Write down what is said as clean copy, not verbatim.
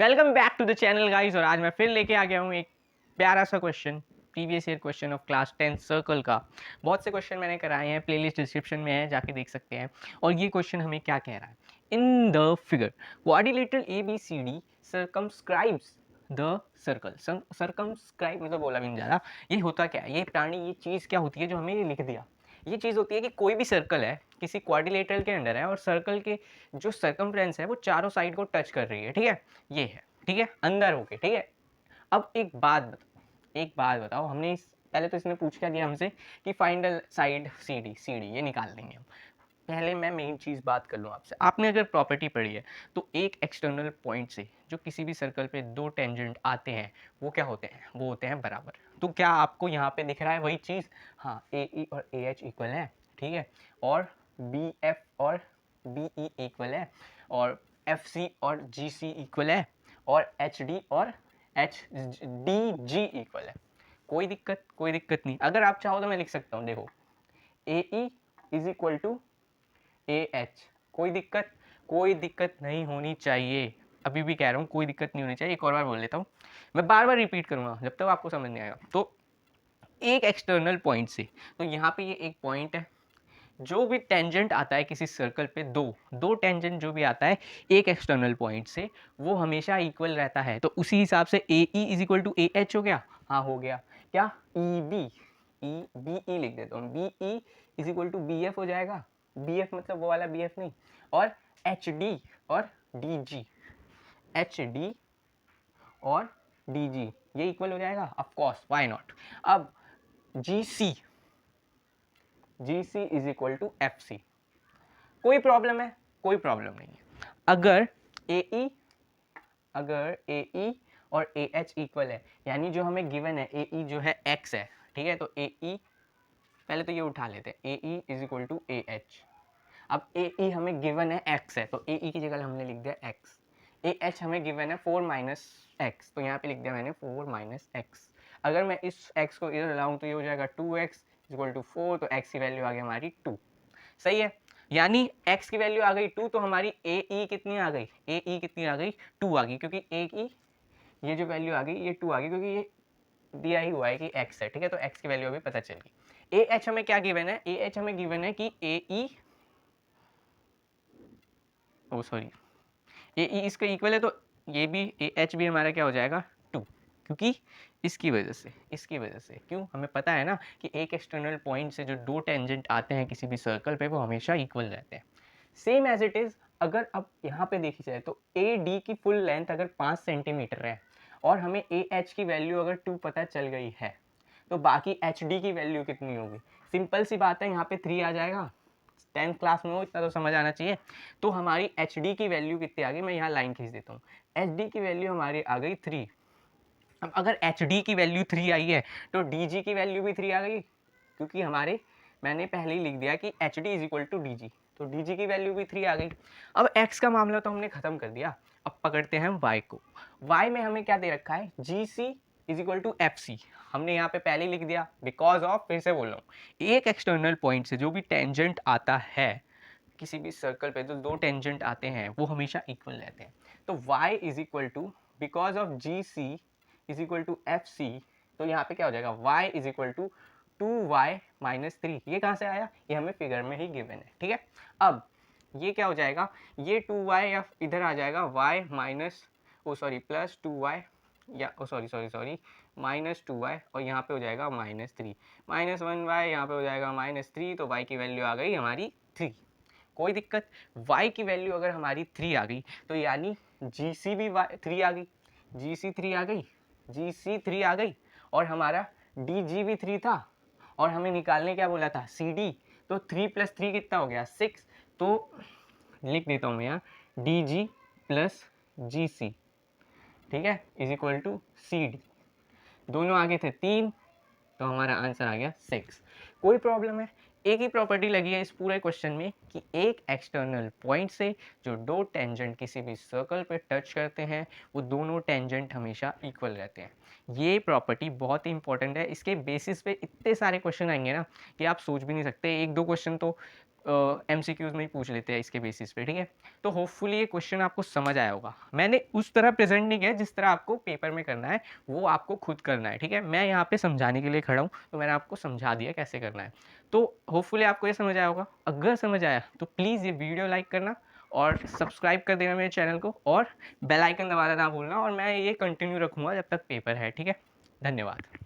Welcome back to the channel guys. और आज मैं फिर लेके आ गया हूँ एक प्यारा सा question, previous year question of class 10 circle का। बहुत से क्वेश्चन मैंने कराए हैं, प्लेलिस्ट डिस्क्रिप्शन में है, जाके देख सकते हैं। और ये क्वेश्चन हमें क्या कह रहा है, in the figure quadrilateral ABCD circumscribes the circle. Circumscribe मतलब बोला भी नहीं जा रहा। ये होता क्या है, ये प्राणी, ये चीज़ क्या होती है जो हमें लिख दिया। ये चीज़ होती है कि कोई भी सर्कल है, किसी क्वाड्रिलेटरल के अंडर है, और सर्कल के जो सर्कमफ्रेंस है वो चारों साइड को टच कर रही है। ठीक है, ये है, ठीक है, अंदर होके। ठीक है, अब एक बात बताओ, हमने पहले तो इसने पूछ क्या दिया हमसे कि फाइंड द साइड CD ये निकाल देंगे हम। पहले मैं मेन चीज़ बात कर लूँ आपसे। आपने अगर प्रॉपर्टी पढ़ी है तो एक एक्सटर्नल पॉइंट से जो किसी भी सर्कल पे दो टेंजेंट आते हैं वो क्या होते हैं, वो होते हैं बराबर। तो क्या आपको यहाँ पे दिख रहा है वही चीज़? हाँ, AE और AH इक्वल है, ठीक है, और BF और BE इक्वल है, और FC और GC इक्वल है, और HD और HDG इक्वल है। कोई दिक्कत नहीं। अगर आप चाहो तो मैं लिख सकता हूँ, देखो, AE is equal to AH। कोई दिक्कत नहीं होनी चाहिए। अभी भी कह रहा हूँ, कोई दिक्कत नहीं होनी चाहिए। एक और बार बोल लेता हूँ, मैं बार बार रिपीट करूँगा जब तक आपको समझ नहीं आएगा। तो एक एक्सटर्नल पॉइंट से, तो यहाँ पे ये एक पॉइंट है, जो भी टेंजेंट आता है किसी सर्कल पे, दो दो टेंजेंट जो भी आता है एक एक्सटर्नल पॉइंट से, वो हमेशा इक्वल रहता है। तो उसी हिसाब से AE is equal to AH हो गया। हाँ, हो गया। क्या? BE लिख देता हूँ, BE is equal to BF हो जाएगा। BF मतलब वो वाला BF नहीं। और HD और DG, HD और DG ये इक्वल हो जाएगा, ऑफ कोर्स, व्हाई नॉट। अब GC is equal to FC। कोई प्रॉब्लम है? कोई प्रॉब्लम नहीं है। अगर AE और AH इक्वल है, यानी जो हमें गिवन है AE जो है X है, ठीक है, तो AE पहले तो ये उठा लेते हैं, AE is equal to AH। अब AE हमें गिवन है X है, तो AE की जगह हमने लिख दिया X। AH हमें गिवन है 4 माइनस एक्स, तो यहाँ पे लिख दिया मैंने 4 माइनस एक्स। अगर मैं इस x को इधर लाऊं तो ये हो जाएगा 2x इक्वल टू 4, तो x की वैल्यू आ गई हमारी 2। सही है, यानी x की वैल्यू आ गई 2, तो हमारी AE कितनी आ गई? AE कितनी आ गई? 2 आ गई, क्योंकि AE ये जो वैल्यू आ गई ये 2 आ गई, क्योंकि ये दिया ही हुआ है कि x है। ठीक है, तो x की वैल्यू अभी पता चल गई। AH हमें क्या गिवन है? AH हमें गिवन है कि AE, ओ सॉरी, AE इसका इक्वल है, तो ये भी AH भी हमारा क्या हो जाएगा? 2, क्योंकि इसकी वजह से क्यों? हमें पता है ना कि एक एक्सटर्नल पॉइंट से जो दो टेंजेंट आते हैं किसी भी सर्कल पे वो हमेशा इक्वल रहते हैं। सेम एज इट इज, अगर अब यहाँ पे देखी जाए तो AD की फुल लेंथ अगर 5 सेंटीमीटर है और हमें AH की वैल्यू अगर 2 पता चल गई है, तो बाकी HD की वैल्यू कितनी होगी? सिंपल सी बात है, यहाँ पे 3 आ जाएगा। 10th क्लास में हो, इतना तो समझ आना चाहिए। तो हमारी HD की वैल्यू कितनी आ गई? मैं यहाँ लाइन खींच देता हूँ। HD की वैल्यू हमारी आ गई 3। अब अगर HD की वैल्यू 3 आई है तो DG की वैल्यू भी 3 आ गई, क्योंकि हमारे, मैंने पहले ही लिख दिया कि HD is equal to DG, तो DG की वैल्यू भी 3 आ गई। अब X का मामला तो हमने खत्म कर दिया। अब पकड़ते हैं हम Y को। Y में हमें क्या दे रखा है? GC is equal to FC। हमने यहाँ पे पहले लिख दिया, बिकॉज ऑफ, फिर से बोल रहा हूँ, एक एक्सटर्नल पॉइंट से जो भी टेंजेंट आता है किसी भी सर्कल पे, जो दो टेंजेंट आते हैं वो हमेशा इक्वल रहते हैं। तो y is equal to, because of GC is equal to FC, तो यहाँ पे क्या हो जाएगा? y is equal to 2y minus 3। ये कहाँ से आया? ये हमें फिगर में ही गिवन है। ठीक है, अब ये क्या हो जाएगा? ये 2y या इधर आ जाएगा y माइनस, ओ सॉरी, प्लस 2y, या ओ सॉरी माइनस 2y, और यहाँ पे हो जाएगा माइनस 3, माइनस 1y, यहाँ पे हो जाएगा माइनस 3, तो y की वैल्यू आ गई हमारी 3। कोई दिक्कत? y की वैल्यू अगर हमारी 3 आ गई तो यानी GC भी 3 आ गई, GC 3 आ गई, GC 3 आ गई, और हमारा DG भी 3 था, और हमें निकालने क्या बोला था? CD। तो 3 प्लस 3 कितना हो गया? 6। तो लिख देता हूँ मैं यहाँ DG प्लस GC, ठीक है, इज इक्वल टू CD। दोनों आगे थे 3, तो हमारा आंसर आ गया 6। कोई प्रॉब्लम है? एक ही प्रॉपर्टी लगी है इस पूरे क्वेश्चन में कि एक एक्सटर्नल पॉइंट से जो दो टेंजेंट किसी भी सर्कल पे टच करते हैं वो दोनों टेंजेंट हमेशा इक्वल रहते हैं। ये प्रॉपर्टी बहुत ही इंपॉर्टेंट है, इसके बेसिस पे इतने सारे क्वेश्चन आएंगे ना कि आप सोच भी नहीं सकते। एक दो क्वेश्चन तो एमसीक्यूज में ही पूछ लेते हैं इसके बेसिस पे, ठीक है। तो होपफुली ये क्वेश्चन आपको समझ आया होगा। मैंने उस तरह प्रेजेंट नहीं किया जिस तरह आपको पेपर में करना है, वो आपको खुद करना है, ठीक है। मैं यहाँ पे समझाने के लिए खड़ा हूँ, तो मैंने आपको समझा दिया कैसे करना है। तो होपफुली आपको ये समझ आया होगा। अगर समझ आया तो प्लीज़ ये वीडियो लाइक करना और सब्सक्राइब कर देना मेरे चैनल को, और बेल आइकन दबाना ना भूलना, और मैं ये कंटिन्यू रखूँगा जब तक पेपर है, ठीक है। धन्यवाद।